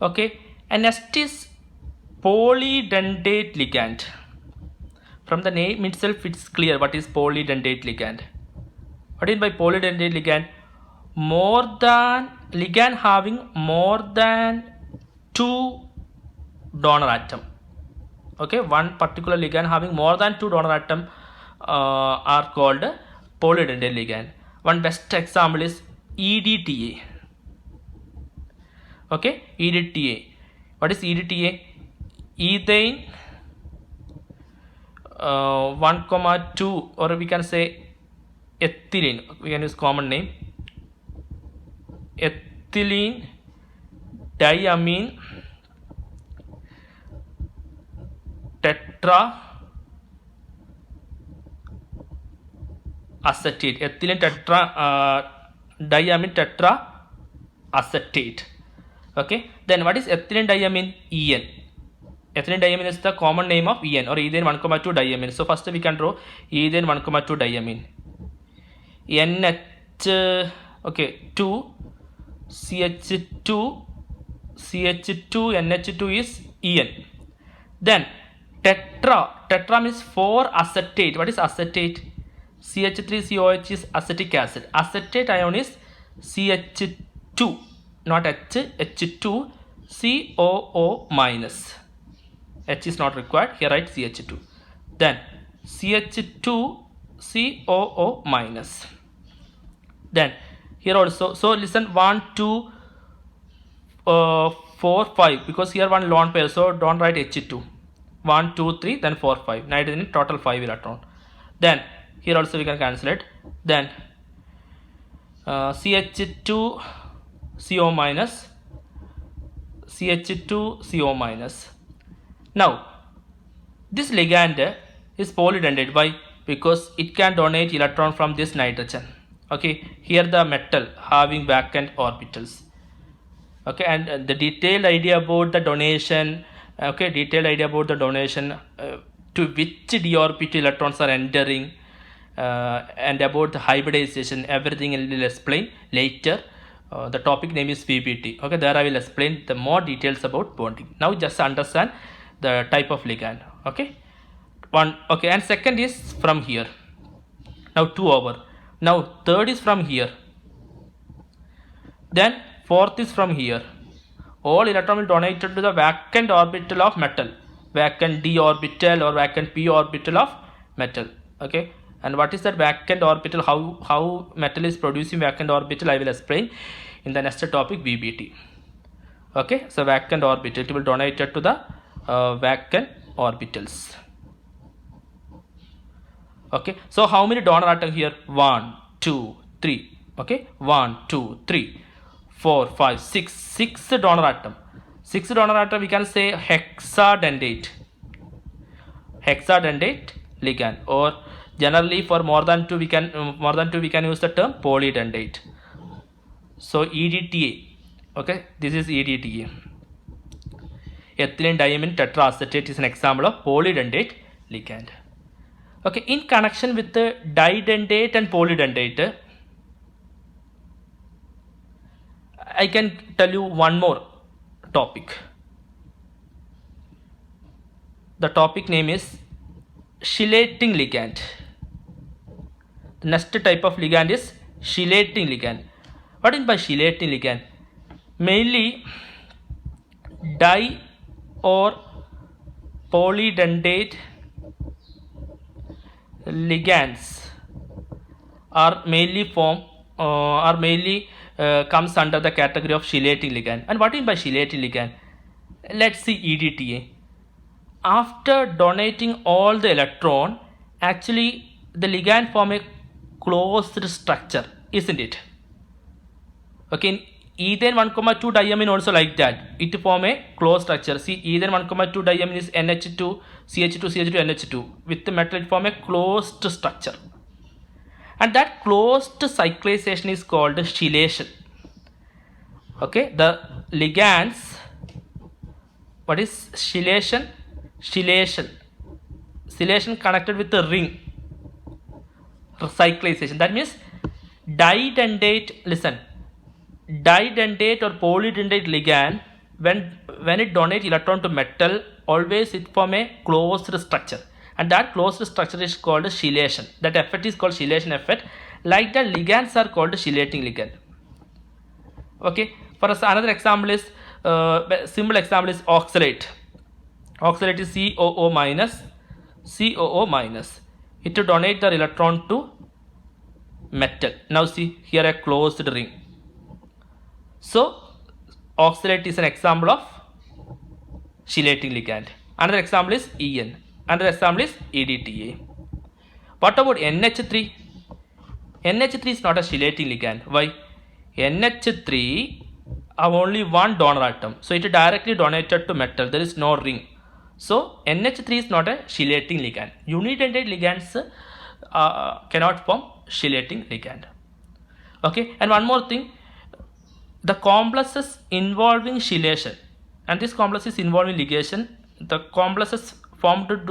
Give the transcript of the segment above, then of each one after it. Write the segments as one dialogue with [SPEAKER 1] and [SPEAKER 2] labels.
[SPEAKER 1] Okay, and next is polydentate ligand. From the name itself, it's clear what is polydentate ligand. What is by polydentate ligand? More than ligand having more than two donor atom. Okay, one particular ligand having more than two donor atom are called polydentate ligand. One best example is EDTA. Okay, EDTA. What is EDTA? Ethane 1,2, or we can say ethylene. We can use common name. Ethylene diamine tetra acetate. Ethylene diamine tetra acetate. Okay, then what is ethylene diamine? EN. Ethylene diamine is the common name of EN, or ethane 1,2 diamine. So first we can draw ethane 1,2 diamine. NH, okay, 2 CH2 NH2 is EN. Then tetra means 4 acetate. What is acetate? CH3COH is acetic acid. Acetate ion is CH2, not H, H2 COO minus. H is not required. Here write CH2. Then CH2 COO minus. Then here also, so listen, 1 2 4 5, because here one lone pair, so don't write H2. 1 2 3, then 4 5. Nitrogen total 5 electron. Then here also we can cancel it. Then CH2 CO minus, CH2 CO minus. Now this ligand is polydentate. Why? Because it can donate electron from this nitrogen. Okay, here the metal having vacant orbitals. Okay, and the detailed idea about the donation, okay, to which d orbital electrons are entering, and about the hybridization, everything I will explain later. The topic name is PPT. Okay, there I will explain the more details about bonding. Now just understand the type of ligand. Okay, one. Okay, and second is from here. Now 2 over. Now third is from here. Then fourth is from here. All electron will donate to the vacant orbital of metal, vacant d orbital or vacant p orbital of metal. Okay, and what is that vacant orbital? How metal is producing vacant orbital? I will explain in the next topic, VBT. Okay, so vacant orbital, it will donate to the vacant orbitals. Okay, so how many donor atom here? 1 2 3. Okay, 1 2 3 4 5 6. 6 donor atom. 6 donor atom, we can say hexadentate ligand, or generally for more than two we can use the term polydentate. So EDTA. Okay, this is EDTA. Ethylene diamine tetraacetate is an example of polydentate ligand. Okay, in connection with the didentate and polydentate, I can tell you one more topic. The topic name is chelating ligand. The next type of ligand is chelating ligand. What is by chelating ligand? Mainly di or polydentate ligands are mainly comes under the category of chelating ligand. And what is by chelating ligand? Let's see EDTA. After donating all the electron, actually the ligand form a closed structure, isn't it? Okay, in ethane 1,2 diamine also like that, it form a closed structure. See, ethane 1,2 diamine is NH2 CH2 CH2 NH2. With the metal it form a closed structure, and that closed cyclization is called chelation. Okay, the ligands, what is chelation? Chelation connected with the ring, cyclization. That means didentate, listen, didentate or polydentate ligand when it donates electron to metal, always it form a closed structure, and that closed structure is called chelation. That effect is called chelation effect. Like the ligands are called chelating ligand. Okay, for us another example is simple example is oxalate. Oxalate is COO minus, COO minus. It to donate the electron to metal. Now see here a closed ring. So oxalate is an example of chelating ligand. Another example is EN. Another example is EDTA. What about NH3? NH3 is not a chelating ligand. Why? NH3 have only one donor atom, so it is directly donated to metal. There is no ring. So NH3 is not a chelating ligand. Unidentate ligands cannot form chelating ligand. Okay, and one more thing, the complexes involving chelation, and this complex is involving ligation. The complexes formed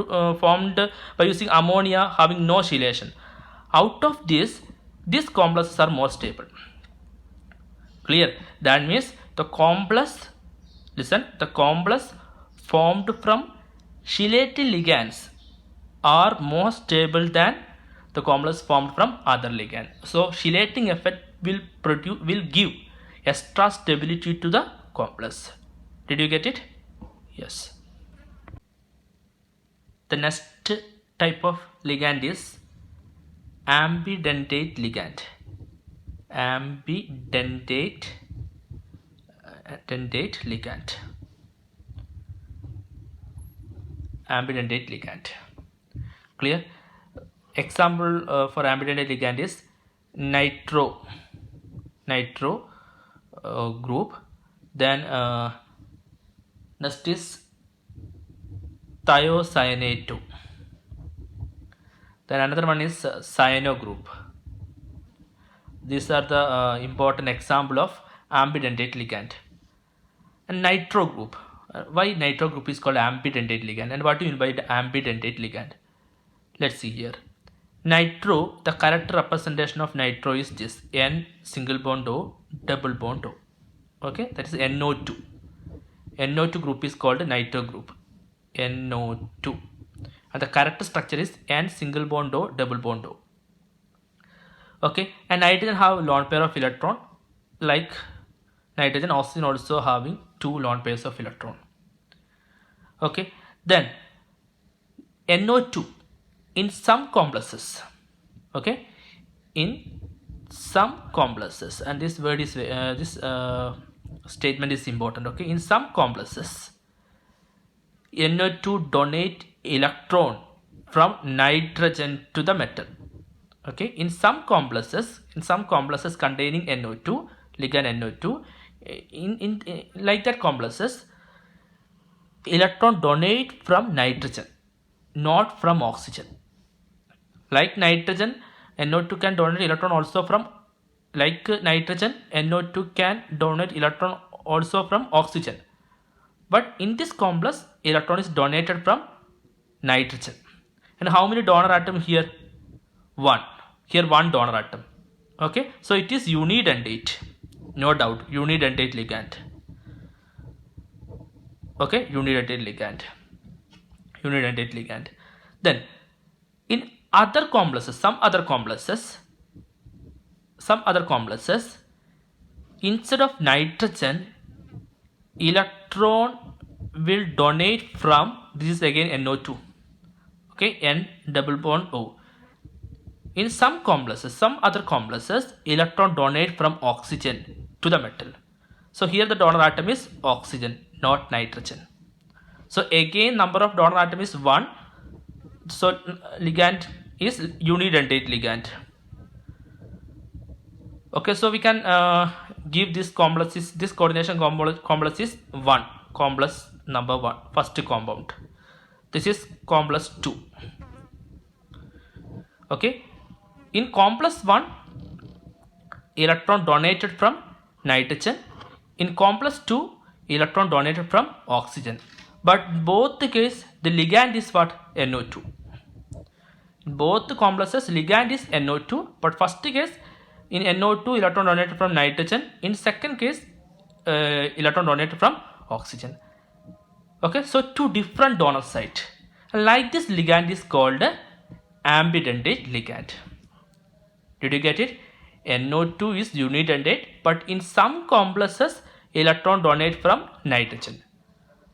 [SPEAKER 1] by using ammonia having no chelation. Out of this, these complexes are more stable. Clear? That means the complex, listen, the complex formed from chelating ligands are more stable than the complex formed from other ligand. So chelating effect will give extra stability to the complex. Did you get it? Yes. The next type of ligand is ambidentate ligand. Ambidentate ligand. Ambidentate ligand. Clear? Example for ambidentate ligand is nitro group. Then next is thiocyanate. Then another one is cyano group. These are the important example of ambidentate ligand. And nitro group. Why nitro group is called ambidentate ligand, and what do you mean by the ambidentate ligand? Let's see here. Nitro, the character representation of nitro is this: N single bond O, double bond O. Okay, that is NO2. NO2 group is called nitro group. NO2. And the character structure is N single bond O, double bond O. Okay, and nitrogen have lone pair of electron. Like nitrogen, oxygen also having two lone pairs of electron. Okay, then NO2 in some complexes. Okay, in some complexes, and this word is statement is important. Okay, in some complexes, NO2 donate electron from nitrogen to the metal. Okay, in some complexes containing NO2, ligand NO2, in like that complexes, electron donate from nitrogen, not from oxygen. Like nitrogen, NO2 can donate electron also from, like nitrogen, NO2 can donate electron also from oxygen. But in this complex, electron is donated from nitrogen. And how many donor atom here? One. Here one donor atom. Okay, so it is unidentate, no doubt, unidentate ligand. Okay, unidentate ligand. Then in other complexes, some other complexes, instead of nitrogen, electron will donate from, this is again NO2. Okay, N double bond O. In some complexes, some other complexes, electron donate from oxygen to the metal. So here the donor atom is oxygen, not nitrogen. So again number of donor atom is 1. So ligand is unidentate ligand. Okay, so we can give this complexes, this coordination complex is 1, complex number 1, first compound. This is complex 2. Okay, in complex 1, electron donated from nitrogen. In complex 2, electron donated from oxygen. But both the case, the ligand is what? NO2. In both the complexes, ligand is NO2. But first case, in NO2, electron donated from nitrogen. In second case, electron donated from oxygen. Okay, so two different donor site. Like this ligand is called ambidentate ligand. Did you get it? NO2 is unidentate, but in some complexes electron donate from nitrogen.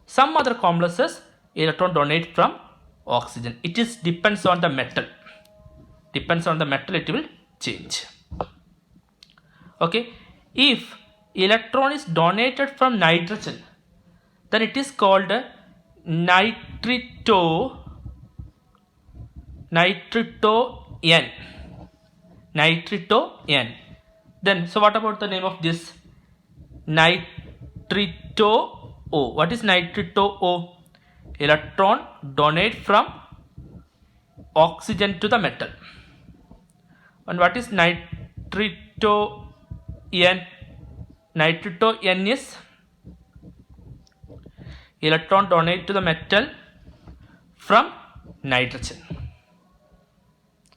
[SPEAKER 1] Some other complexes electron donate from oxygen. It is depends on the metal. Depends on the metal, it will change. Okay, if electron is donated from nitrogen, then it is called nitrito N. Nitrito N. Then, so what about the name of this? Nitrito O. What is nitrito O? Electron donate from oxygen to the metal. And what is nitrito N? Nitrito N is electron donate to the metal from nitrogen.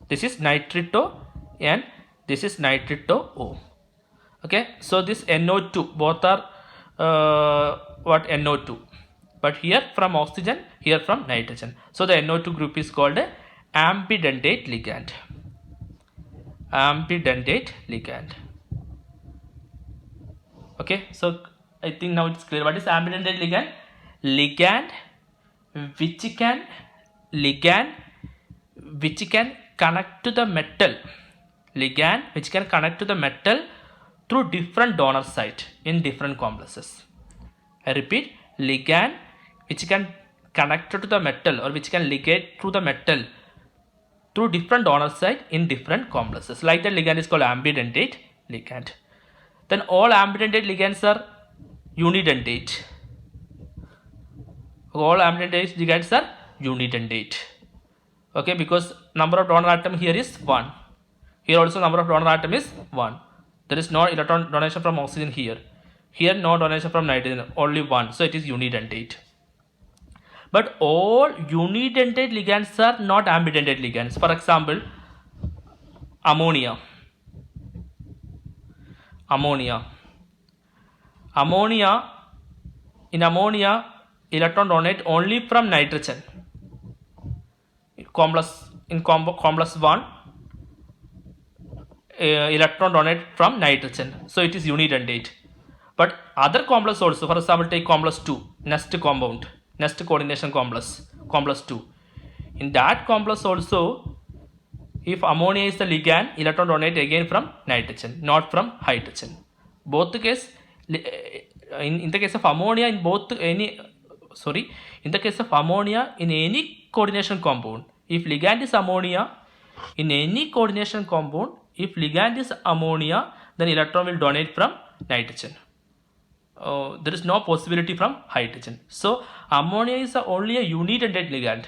[SPEAKER 1] This is nitrito N, this is nitrito O. Okay, so this NO2, both are what NO2, but here from oxygen, here from nitrogen. So the NO2 group is called ambidentate ligand. Ambidentate ligand. Okay, so I think now it's clear. What is ambidentate ligand? Ligand which can connect to the metal. Ligand which can connect to the metal through different donor site in different complexes. I repeat, ligand which can connect to the metal or which can ligate through the metal through different donor site in different complexes. Like that ligand is called ambidentate ligand. Then all ambidentate ligands are unidentate. All ambidentate ligands are unidentate. Okay, because number of donor atom here is 1. Here also number of donor atom is 1. There is no electron donation from oxygen here. Here no donation from nitrogen, only 1. So it is unidentate. But all unidentate ligands are not ambidentate ligands. For example, ammonia. In ammonia, electron donate only from nitrogen. Complex 1, electron donate from nitrogen. So it is unidentate. But other complex also, for example, take complex 2, next coordination complex 2. In that complex also, if ammonia is the ligand, electron donate again from nitrogen, not from hydrogen. Both the case, in the case of ammonia, in the case of ammonia, in any coordination compound, if ligand is ammonia, in any coordination compound, if ligand is ammonia, then electron will donate from nitrogen. There is no possibility from hydrogen. So ammonia is only a unidentate ligand.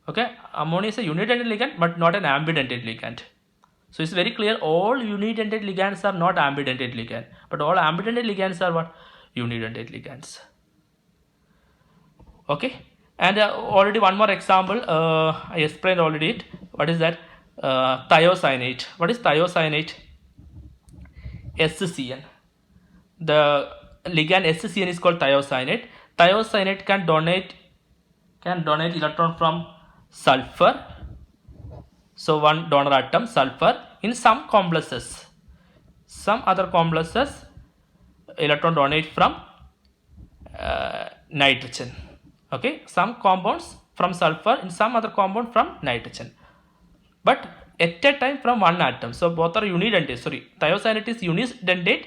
[SPEAKER 1] Okay, ammonia is a unidentate ligand but not an ambidentate ligand. So it's very clear, all unidentate ligands are not ambidentate ligand, but all ambidentate ligands are what? Unidentate ligands. Okay, and already one more example, I explained already it. What is that? Thiocyanate. What is thiocyanate? SCN. The ligand SCN is called thiocyanate. Thiocyanate can donate electron from sulfur. So one donor atom, sulfur. In some complexes, some other complexes, electron donate from nitrogen. Okay, some compounds from sulfur, in some other compound from nitrogen, but at a time from one atom. So both are unidentate. Thiocyanate is unidentate,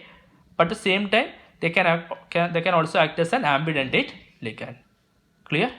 [SPEAKER 1] but at the same time they can also act as an ambidentate ligand. Clear?